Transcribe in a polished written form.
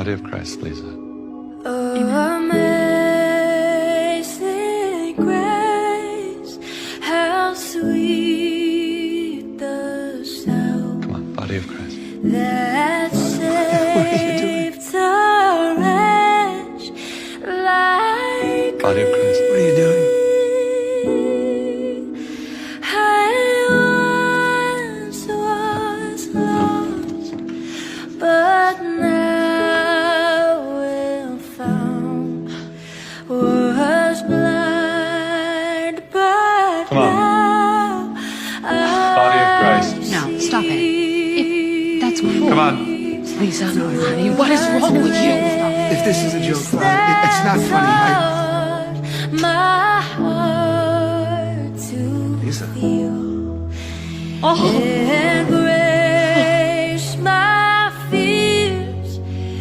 Body of Christ, Lisa. Amazing grace, how sweet the sound. Come on, body of Christ. That saved a wretch like Body of Christ. What are you doing? I once was lost, but now am found. Was blind, but Come on. now Body of Christ. No, stop it. That's cruel. Come on. Lisa, honey, what is wrong with you? If this is a joke, it's not funny. My heart to Lisa. feel. Oh. And